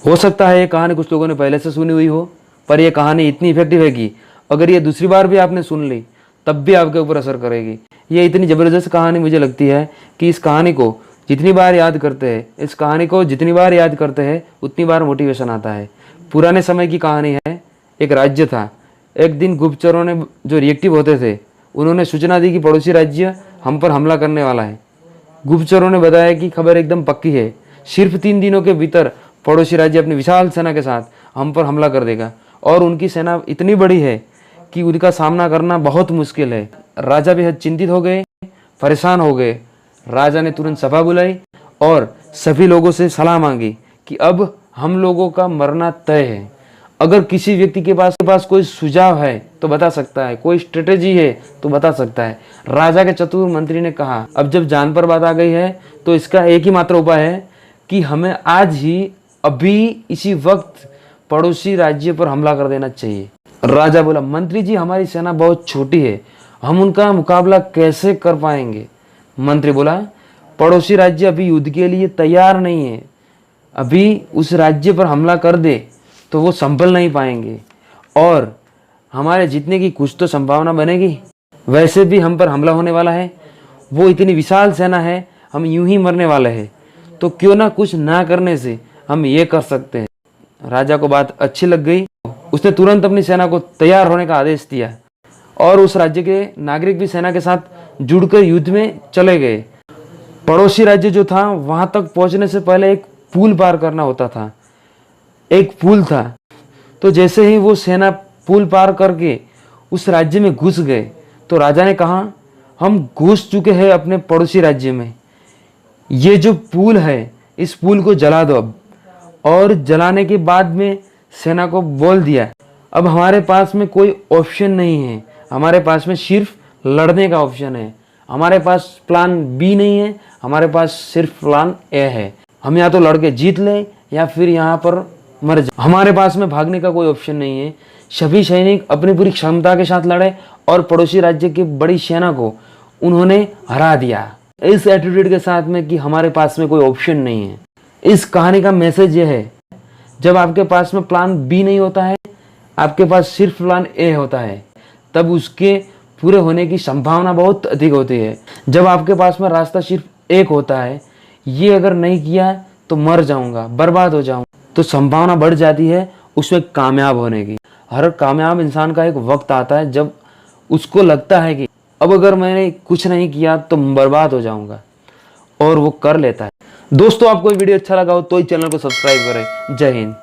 हो सकता है ये कहानी कुछ लोगों ने पहले से सुनी हुई हो, पर यह कहानी इतनी इफेक्टिव है कि अगर ये दूसरी बार भी आपने सुन ली तब भी आपके ऊपर असर करेगी। ये इतनी ज़बरदस्त कहानी मुझे लगती है कि इस कहानी को जितनी बार याद करते हैं, इस कहानी को जितनी बार याद करते हैं उतनी बार मोटिवेशन आता है। पुराने समय की कहानी है। एक राज्य था। एक दिन गुप्तचरों ने, जो रिएक्टिव होते थे, उन्होंने सूचना दी कि पड़ोसी राज्य हम पर हमला करने वाला है। गुप्तचरों ने बताया कि खबर एकदम पक्की है, सिर्फ 3 दिनों के भीतर पड़ोसी राज्य अपनी विशाल सेना के साथ हम पर हमला कर देगा और उनकी सेना इतनी बड़ी है कि उनका सामना करना बहुत मुश्किल है। राजा बेहद चिंतित हो गए, परेशान हो गए। राजा ने तुरंत सभा बुलाई और सभी लोगों से सलाह मांगी कि अब हम लोगों का मरना तय है। अगर किसी व्यक्ति के पास कोई सुझाव है तो बता सकता है, कोई स्ट्रेटेजी है तो बता सकता है। राजा के चतुर मंत्री ने कहा, अब जब जान पर बात आ गई है तो इसका एक ही मात्र उपाय है कि हमें आज ही, अभी, इसी वक्त पड़ोसी राज्य पर हमला कर देना चाहिए। राजा बोला, मंत्री जी, हमारी सेना बहुत छोटी है, हम उनका मुकाबला कैसे कर पाएंगे? मंत्री बोला, पड़ोसी राज्य अभी युद्ध के लिए तैयार नहीं है। अभी उस राज्य पर हमला कर दे तो वो संभल नहीं पाएंगे और हमारे जीतने की कुछ तो संभावना बनेगी। वैसे भी हम पर हमला होने वाला है, वो इतनी विशाल सेना है, हम यूं ही मरने वाले हैं, तो क्यों ना कुछ ना करने से हम ये कर सकते हैं। राजा को बात अच्छी लग गई। उसने तुरंत अपनी सेना को तैयार होने का आदेश दिया और उस राज्य के नागरिक भी सेना के साथ जुड़कर युद्ध में चले गए। पड़ोसी राज्य जो था, वहां तक पहुंचने से पहले एक पुल पार करना होता था। एक पुल था, तो जैसे ही वो सेना पुल पार करके उस राज्य में घुस गए तो राजा ने कहा, हम घुस चुके हैं अपने पड़ोसी राज्य में, ये जो पुल है इस पुल को जला दो अब। और जलाने के बाद में सेना को बोल दिया, अब हमारे पास में कोई ऑप्शन नहीं है, हमारे पास में सिर्फ लड़ने का ऑप्शन है। हमारे पास प्लान बी नहीं है, हमारे पास सिर्फ प्लान ए है। हम या तो लड़के जीत लें या फिर यहाँ पर मर जाए। हमारे पास में भागने का कोई ऑप्शन नहीं है। सभी सैनिक अपनी पूरी क्षमता के साथ लड़े और पड़ोसी राज्य की बड़ी सेना को उन्होंने हरा दिया, इस एटीट्यूड के साथ में कि हमारे पास में कोई ऑप्शन नहीं है। इस कहानी का मैसेज ये है, जब आपके पास में प्लान बी नहीं होता है, आपके पास सिर्फ प्लान ए होता है, तब उसके पूरे होने की संभावना बहुत अधिक होती है। जब आपके पास में रास्ता सिर्फ एक होता है, ये अगर नहीं किया तो मर जाऊंगा, बर्बाद हो जाऊंगा, तो संभावना बढ़ जाती है उसमें कामयाब होने की। हर कामयाब इंसान का एक वक्त आता है जब उसको लगता है कि अब अगर मैंने कुछ नहीं किया तो बर्बाद हो जाऊंगा, और वो कर लेता है। दोस्तों, आपको ये वीडियो अच्छा लगा हो तो इस चैनल को सब्सक्राइब करें। जय हिंद।